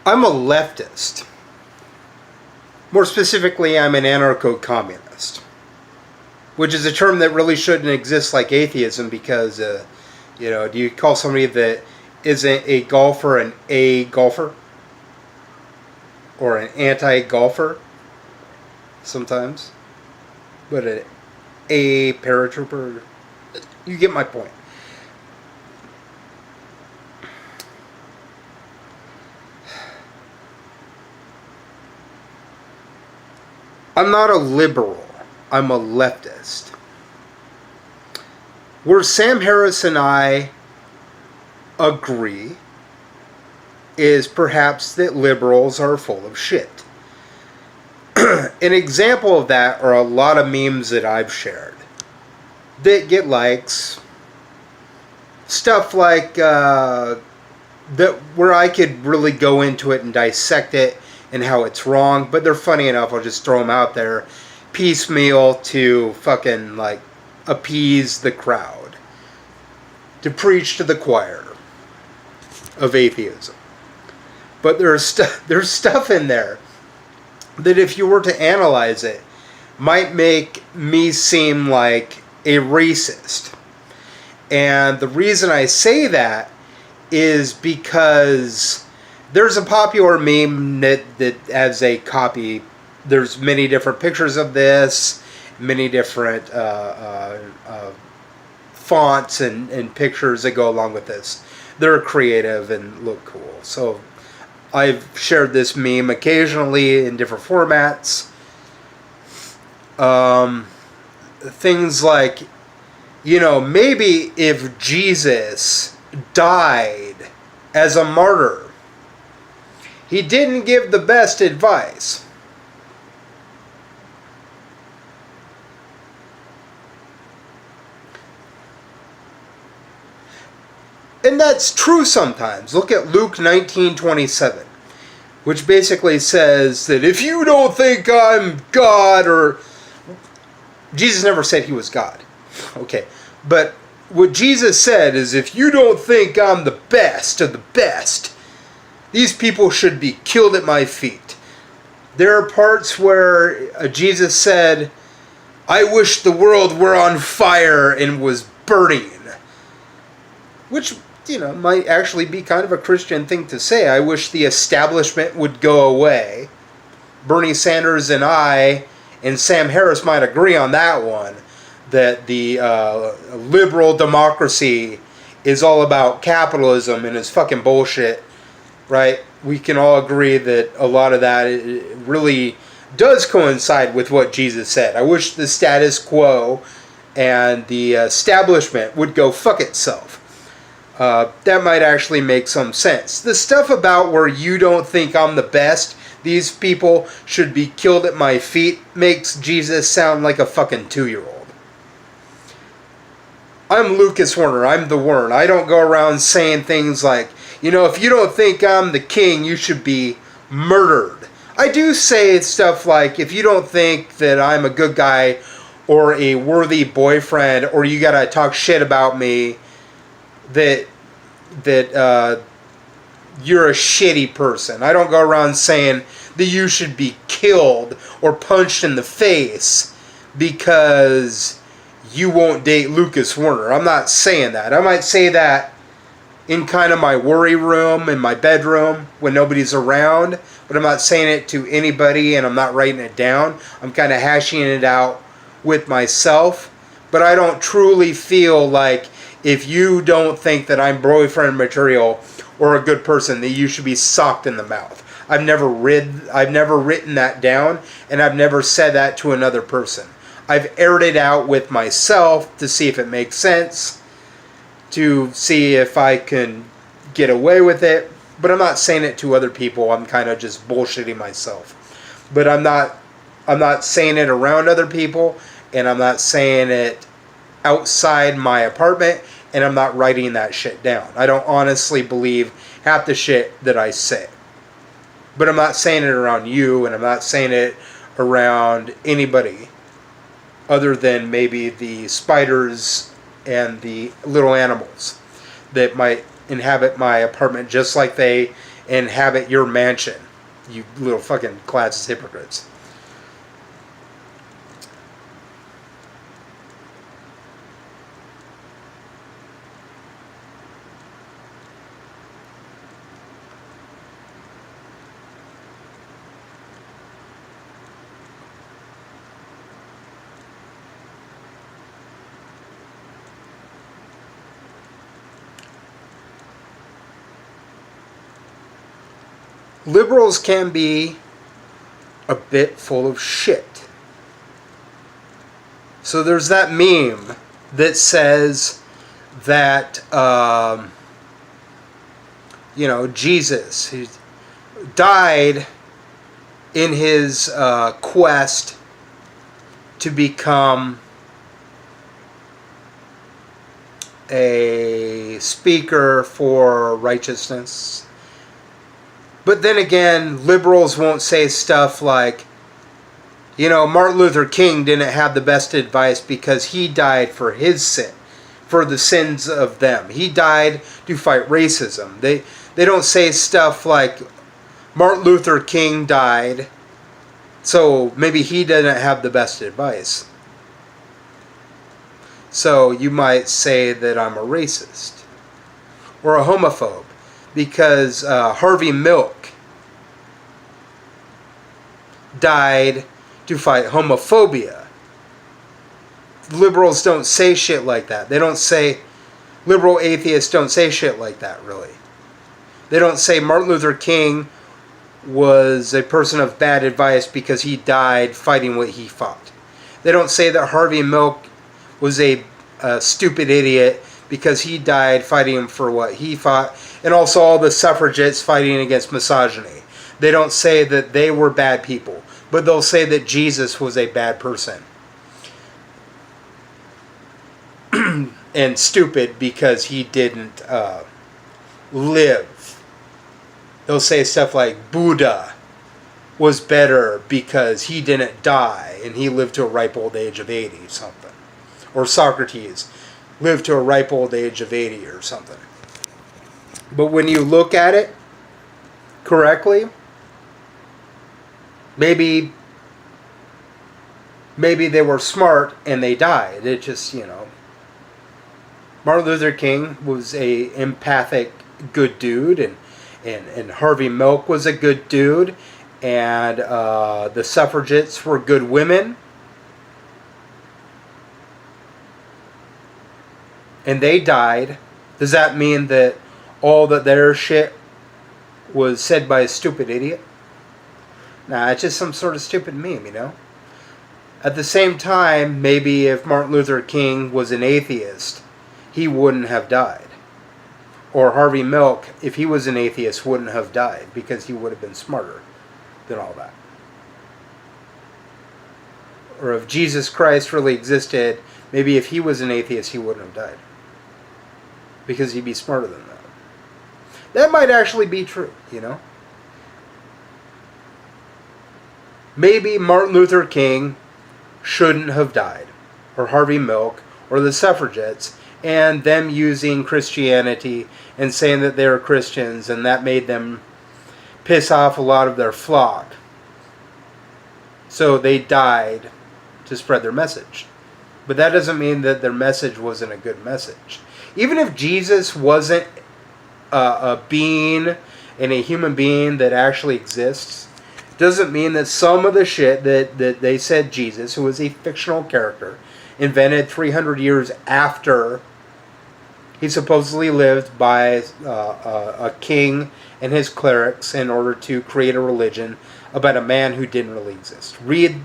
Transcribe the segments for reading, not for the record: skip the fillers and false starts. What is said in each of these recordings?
I'm a leftist. More specifically, I'm an anarcho-communist, which is a term that really shouldn't exist like atheism because, do you call somebody that isn't a golfer an a-golfer? Or an anti-golfer? Sometimes. But an a-paratrooper? You get my point. I'm not a liberal. I'm a leftist. Where Sam Harris and I agree is perhaps that liberals are full of shit. An example of that are a lot of memes that I've shared that get likes. Stuff like that where I could really go into it and dissect it and how it's wrong, but they're funny enough, I'll just throw them out there piecemeal to fucking like appease the crowd, to preach to the choir of atheism. But there's stuff in there that if you were to analyze it might make me seem like a racist. And the reason I say that is because there's a popular meme that as a copy, there's many different pictures of this, many different fonts and pictures that go along with this. They're creative and look cool. So I've shared this meme occasionally in different formats. Things like, maybe if Jesus died as a martyr, he didn't give the best advice. And that's true sometimes. Look at Luke 19:27, which basically says that if you don't think I'm God, or Jesus never said he was God. Okay. But what Jesus said is, if you don't think I'm the best of the best, these people should be killed at my feet. There are parts where Jesus said, I wish the world were on fire and was burning. Which, might actually be kind of a Christian thing to say. I wish the establishment would go away. Bernie Sanders and I and Sam Harris might agree on that one, that the liberal democracy is all about capitalism and is fucking bullshit, right? We can all agree that a lot of that really does coincide with what Jesus said. I wish the status quo and the establishment would go fuck itself. That might actually make some sense. The stuff about where you don't think I'm the best, these people should be killed at my feet, makes Jesus sound like a fucking 2-year-old. I'm Lucas Werner. I'm the Wern. I don't go around saying things like, if you don't think I'm the king, you should be murdered. I do say stuff like, if you don't think that I'm a good guy or a worthy boyfriend, or you gotta talk shit about me, that you're a shitty person. I don't go around saying that you should be killed or punched in the face because you won't date Lucas Werner. I'm not saying that. I might say that in kind of my worry room, in my bedroom, when nobody's around, but I'm not saying it to anybody and I'm not writing it down. I'm kind of hashing it out with myself, but I don't truly feel like if you don't think that I'm boyfriend material or a good person, that you should be socked in the mouth. I've never written that down, and I've never said that to another person. I've aired it out with myself to see if it makes sense, to see if I can get away with it, but I'm not saying it to other people. I'm kind of just bullshitting myself. But I'm not saying it around other people, and I'm not saying it outside my apartment, and I'm not writing that shit down. I don't honestly believe half the shit that I say. But I'm not saying it around you, and I'm not saying it around anybody other than maybe the spiders and the little animals that might inhabit my apartment just like they inhabit your mansion. You little fucking class of hypocrites. Liberals can be a bit full of shit. So there's that meme that says that, Jesus, he died in his quest to become a speaker for righteousness. But then again, liberals won't say stuff like, Martin Luther King didn't have the best advice because he died for his sin, for the sins of them. He died to fight racism. They don't say stuff like, Martin Luther King died, so maybe he didn't have the best advice. So you might say that I'm a racist or a homophobe because Harvey Milk died to fight homophobia. Liberals don't say shit like that. They don't say, liberal atheists don't say shit like that, really. They don't say Martin Luther King was a person of bad advice because he died fighting what he fought. They don't say that Harvey Milk was a stupid idiot because he died fighting for what he fought, and also all the suffragettes fighting against misogyny. They don't say that they were bad people, but they'll say that Jesus was a bad person. And stupid because he didn't live. They'll say stuff like Buddha was better because he didn't die and he lived to a ripe old age of 80 or something. Or Socrates lived to a ripe old age of 80 or something. But when you look at it correctly, maybe they were smart and they died. It just, Martin Luther King was a empathic good dude, and Harvey Milk was a good dude, and the suffragettes were good women. And they died. Does that mean that all that their shit was said by a stupid idiot? Nah, it's just some sort of stupid meme, At the same time, maybe if Martin Luther King was an atheist, he wouldn't have died. Or Harvey Milk, if he was an atheist, wouldn't have died because he would have been smarter than all that. Or if Jesus Christ really existed, maybe if he was an atheist, he wouldn't have died. Because he'd be smarter than that. That might actually be true, Maybe Martin Luther King shouldn't have died, or Harvey Milk, or the suffragettes, and them using Christianity and saying that they were Christians, and that made them piss off a lot of their flock. So they died to spread their message. But that doesn't mean that their message wasn't a good message. Even if Jesus wasn't a being and a human being that actually exists, doesn't mean that some of the shit that they said Jesus, who was a fictional character, invented 300 years after he supposedly lived by a king and his clerics in order to create a religion about a man who didn't really exist. Read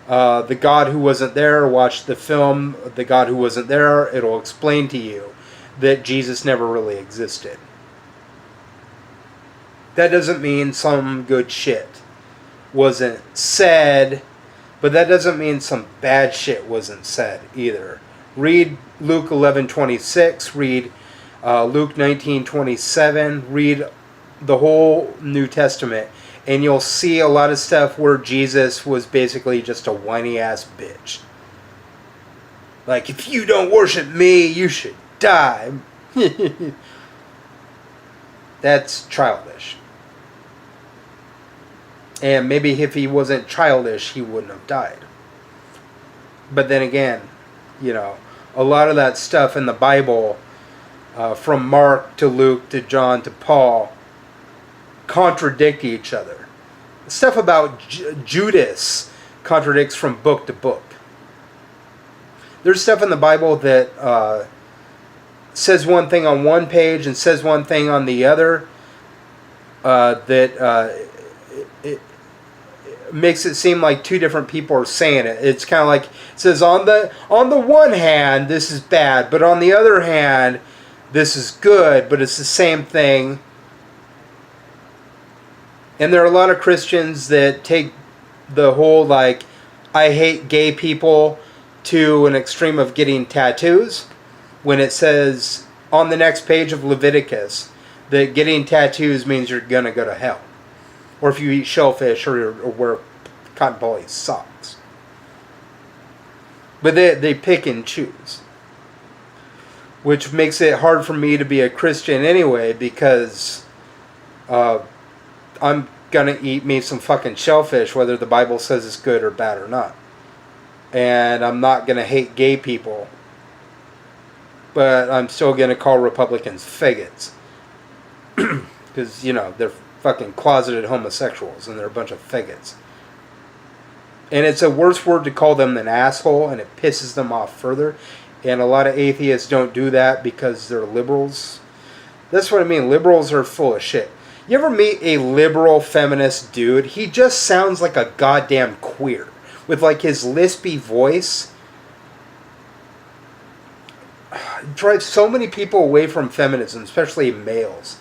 The God Who Wasn't There, watch the film The God Who Wasn't There. It'll explain to you that Jesus never really existed. That doesn't mean some good shit wasn't said, but that doesn't mean some bad shit wasn't said either. Read Luke 11:26, read Luke 19:27, read the whole New Testament, and you'll see a lot of stuff where Jesus was basically just a whiny ass bitch. Like, if you don't worship me, you should die. That's childish. And maybe if he wasn't childish, he wouldn't have died. But then again, a lot of that stuff in the Bible, from Mark to Luke to John to Paul, contradict each other. The stuff about Judas contradicts from book to book. There's stuff in the Bible that says one thing on one page and says one thing on the other, it makes it seem like two different people are saying it. It's kind of like, it says on the one hand this is bad, but on the other hand this is good, but it's the same thing. And there are a lot of Christians that take the whole I hate gay people to an extreme of getting tattoos, when it says on the next page of Leviticus that getting tattoos means you're gonna go to hell. Or if you eat shellfish or wear cotton poly socks. But they pick and choose. Which makes it hard for me to be a Christian anyway, because I'm gonna eat me some fucking shellfish whether the Bible says it's good or bad or not. And I'm not gonna hate gay people, but I'm still gonna call Republicans faggots. Because, they're fucking closeted homosexuals and they're a bunch of faggots. And it's a worse word to call them than asshole, and it pisses them off further. And a lot of atheists don't do that because they're liberals. That's what I mean. Liberals are full of shit. You ever meet a liberal feminist dude? He just sounds like a goddamn queer. With his lispy voice. It drives so many people away from feminism, especially males.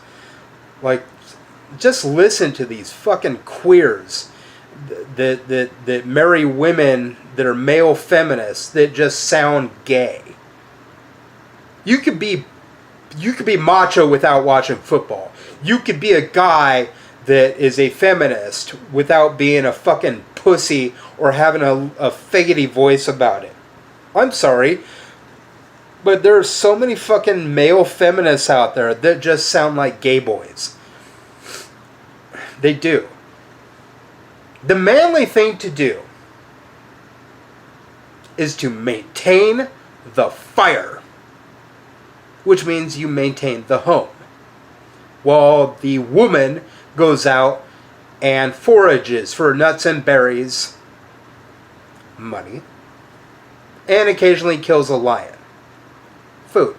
Just listen to these fucking queers that marry women that are male feminists that just sound gay. You could be macho without watching football. You could be a guy that is a feminist without being a fucking pussy or having a faggoty voice about it. I'm sorry, but there are so many fucking male feminists out there that just sound like gay boys. They do. The manly thing to do is to maintain the fire, which means you maintain the home, while the woman goes out and forages for nuts and berries, money, and occasionally kills a lion. Food.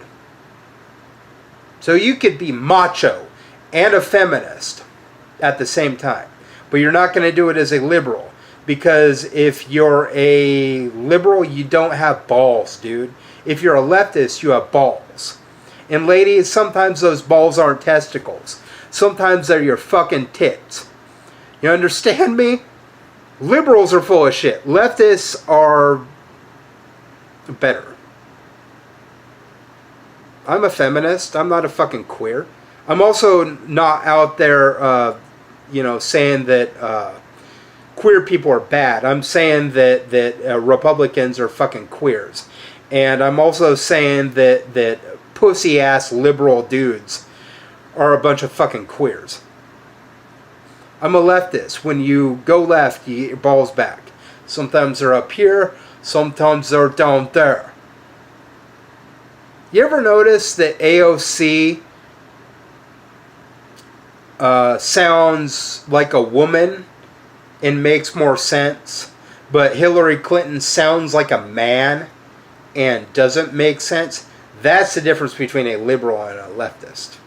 So you could be macho and a feminist at the same time. But you're not going to do it as a liberal. Because if you're a liberal, you don't have balls, dude. If you're a leftist, you have balls. And ladies, sometimes those balls aren't testicles. Sometimes they're your fucking tits. You understand me? Liberals are full of shit. Leftists are better. I'm a feminist. I'm not a fucking queer. I'm also not out there, saying that queer people are bad. I'm saying that Republicans are fucking queers. And I'm also saying that pussy-ass liberal dudes are a bunch of fucking queers. I'm a leftist. When you go left, you get your balls back. Sometimes they're up here, sometimes they're down there. You ever notice that AOC sounds like a woman and makes more sense, but Hillary Clinton sounds like a man and doesn't make sense? That's the difference between a liberal and a leftist.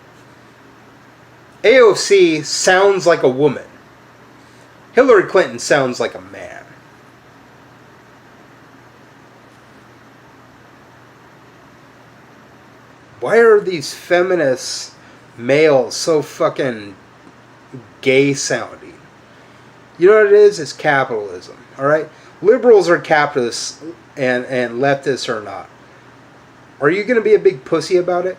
AOC sounds like a woman. Hillary Clinton sounds like a man. Why are these feminist males so fucking gay sounding? You know what it is? It's capitalism. Alright? Liberals are capitalists and leftists are not. Are you going to be a big pussy about it?